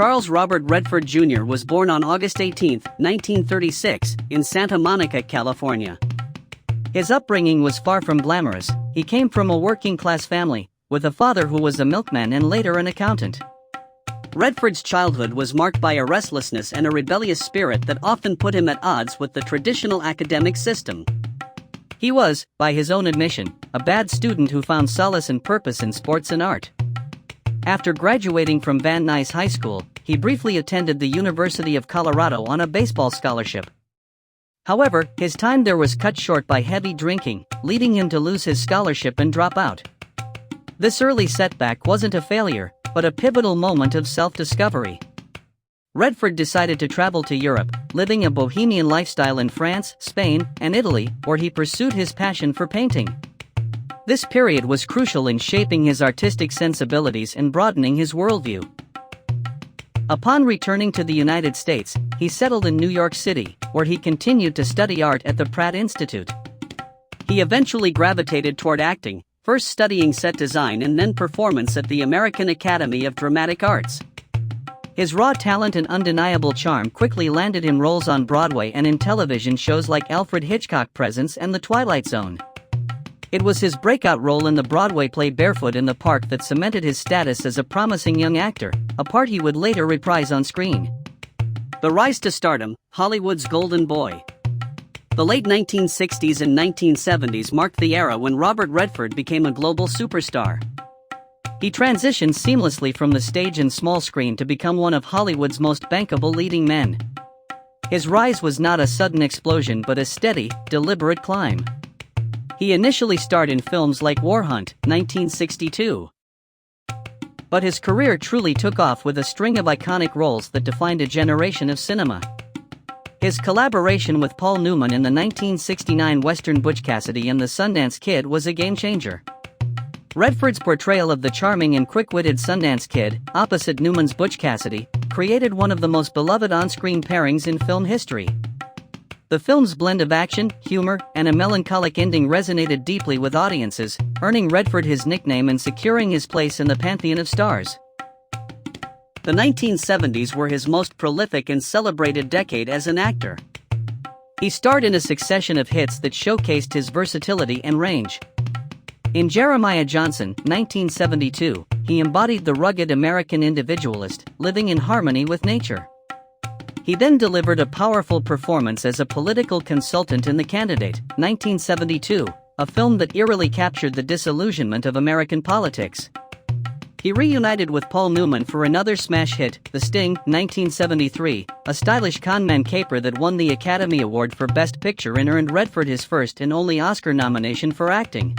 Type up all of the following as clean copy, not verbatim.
Charles Robert Redford Jr. was born on August 18, 1936, in Santa Monica, California. His upbringing was far from glamorous. He came from a working-class family, with a father who was a milkman and later an accountant. Redford's childhood was marked by a restlessness and a rebellious spirit that often put him at odds with the traditional academic system. He was, by his own admission, a bad student who found solace and purpose in sports and art. After graduating from Van Nuys High School, he briefly attended the University of Colorado on a baseball scholarship. However, his time there was cut short by heavy drinking, leading him to lose his scholarship and drop out. This early setback wasn't a failure, but a pivotal moment of self-discovery. Redford decided to travel to Europe, living a bohemian lifestyle in France, Spain, and Italy, where he pursued his passion for painting. This period was crucial in shaping his artistic sensibilities and broadening his worldview. Upon returning to the United States, he settled in New York City, where he continued to study art at the Pratt Institute. He eventually gravitated toward acting, first studying set design and then performance at the American Academy of Dramatic Arts. His raw talent and undeniable charm quickly landed him roles on Broadway and in television shows like Alfred Hitchcock Presents and The Twilight Zone. It was his breakout role in the Broadway play Barefoot in the Park that cemented his status as a promising young actor, a part he would later reprise on screen. The rise to stardom, Hollywood's golden boy. The late 1960s and 1970s marked the era when Robert Redford became a global superstar. He transitioned seamlessly from the stage and small screen to become one of Hollywood's most bankable leading men. His rise was not a sudden explosion but a steady, deliberate climb. He initially starred in films like War Hunt, 1962. But his career truly took off with a string of iconic roles that defined a generation of cinema. His collaboration with Paul Newman in the 1969 Western Butch Cassidy and the Sundance Kid was a game-changer. Redford's portrayal of the charming and quick-witted Sundance Kid, opposite Newman's Butch Cassidy, created one of the most beloved on-screen pairings in film history. The film's blend of action, humor, and a melancholic ending resonated deeply with audiences, earning Redford his nickname and securing his place in the pantheon of stars. The 1970s were his most prolific and celebrated decade as an actor. He starred in a succession of hits that showcased his versatility and range. In Jeremiah Johnson, 1972, he embodied the rugged American individualist, living in harmony with nature. He then delivered a powerful performance as a political consultant in The Candidate, 1972, a film that eerily captured the disillusionment of American politics. He reunited with Paul Newman for another smash hit, The Sting, 1973, a stylish con-man caper that won the Academy Award for Best Picture and earned Redford his first and only Oscar nomination for acting.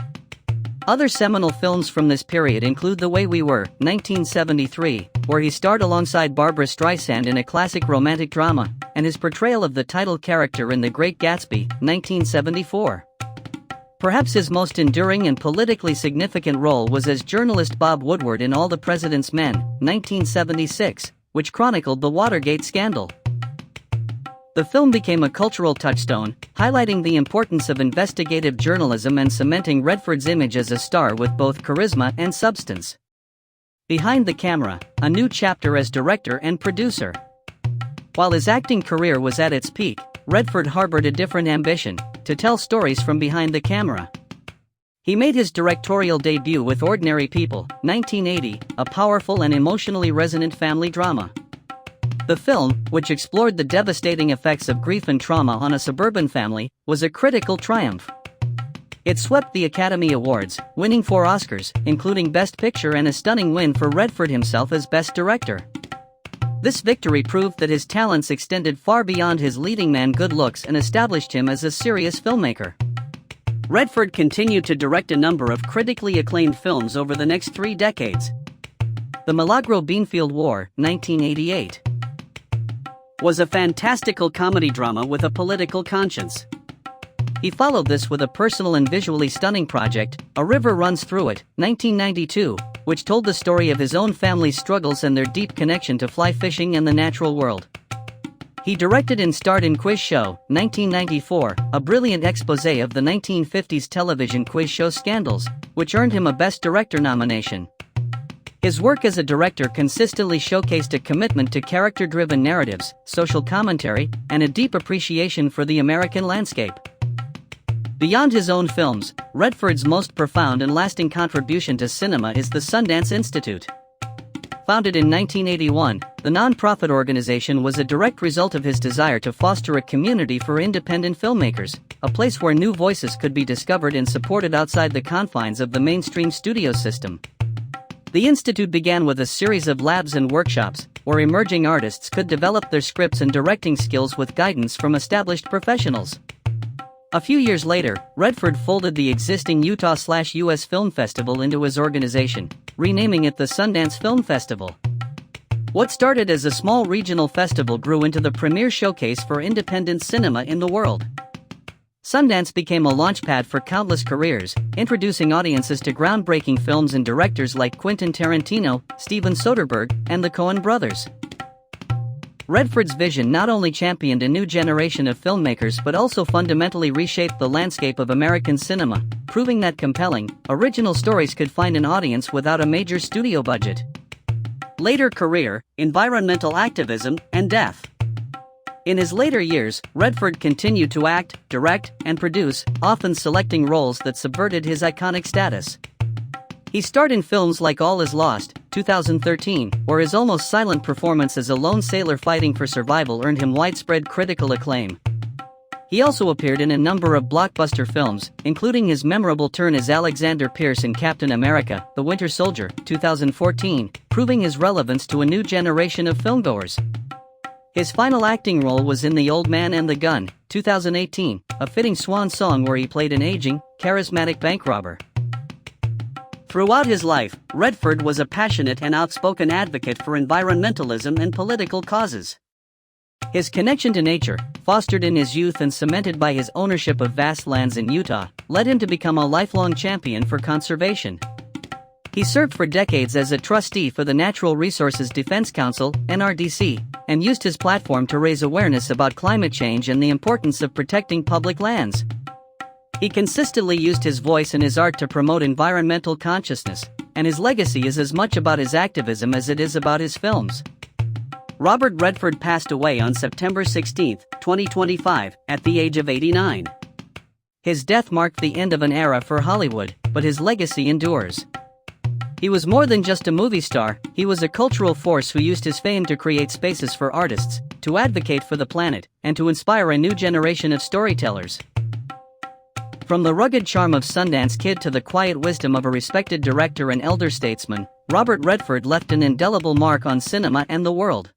Other seminal films from this period include The Way We Were, 1973, where he starred alongside Barbra Streisand in a classic romantic drama, and his portrayal of the title character in The Great Gatsby, 1974. Perhaps his most enduring and politically significant role was as journalist Bob Woodward in All the President's Men, 1976, which chronicled the Watergate scandal. The film became a cultural touchstone, highlighting the importance of investigative journalism and cementing Redford's image as a star with both charisma and substance. Behind the camera, a new chapter as director and producer. While his acting career was at its peak, Redford harbored a different ambition: to tell stories from behind the camera. He made his directorial debut with Ordinary People, 1980, a powerful and emotionally resonant family drama. The film, which explored the devastating effects of grief and trauma on a suburban family, was a critical triumph. It swept the Academy Awards, winning 4 Oscars, including Best Picture and a stunning win for Redford himself as Best Director. This victory proved that his talents extended far beyond his leading man good looks and established him as a serious filmmaker. Redford continued to direct a number of critically acclaimed films over the next 3 decades. The Milagro Beanfield War, 1988, was a fantastical comedy drama with a political conscience. He followed this with a personal and visually stunning project, A River Runs Through It, 1992, which told the story of his own family's struggles and their deep connection to fly fishing and the natural world. He directed and starred in Quiz Show, 1994, a brilliant exposé of the 1950s television quiz show scandals, which earned him a Best Director nomination. His work as a director consistently showcased a commitment to character-driven narratives, social commentary, and a deep appreciation for the American landscape. Beyond his own films, Redford's most profound and lasting contribution to cinema is the Sundance Institute. Founded in 1981, the non-profit organization was a direct result of his desire to foster a community for independent filmmakers, a place where new voices could be discovered and supported outside the confines of the mainstream studio system. The institute began with a series of labs and workshops, where emerging artists could develop their scripts and directing skills with guidance from established professionals. A few years later, Redford folded the existing Utah/US Film Festival into his organization, renaming it the Sundance Film Festival. What started as a small regional festival grew into the premier showcase for independent cinema in the world. Sundance became a launchpad for countless careers, introducing audiences to groundbreaking films and directors like Quentin Tarantino, Steven Soderbergh, and the Coen brothers. Redford's vision not only championed a new generation of filmmakers but also fundamentally reshaped the landscape of American cinema, proving that compelling, original stories could find an audience without a major studio budget. Later career, environmental activism, and death. In his later years, Redford continued to act, direct, and produce, often selecting roles that subverted his iconic status. He starred in films like All Is Lost, 2013, where his almost silent performance as a lone sailor fighting for survival earned him widespread critical acclaim. He also appeared in a number of blockbuster films, including his memorable turn as Alexander Pierce in Captain America: The Winter Soldier, 2014, proving his relevance to a new generation of filmgoers. His final acting role was in The Old Man and the Gun, 2018, a fitting swan song where he played an aging, charismatic bank robber. Throughout his life, Redford was a passionate and outspoken advocate for environmentalism and political causes. His connection to nature, fostered in his youth and cemented by his ownership of vast lands in Utah, led him to become a lifelong champion for conservation. He served for decades as a trustee for the Natural Resources Defense Council, NRDC, and used his platform to raise awareness about climate change and the importance of protecting public lands. He consistently used his voice and his art to promote environmental consciousness, and his legacy is as much about his activism as it is about his films. Robert Redford passed away on September 16, 2025, at the age of 89. His death marked the end of an era for Hollywood, but his legacy endures. He was more than just a movie star, he was a cultural force who used his fame to create spaces for artists, to advocate for the planet, and to inspire a new generation of storytellers. From the rugged charm of Sundance Kid to the quiet wisdom of a respected director and elder statesman, Robert Redford left an indelible mark on cinema and the world.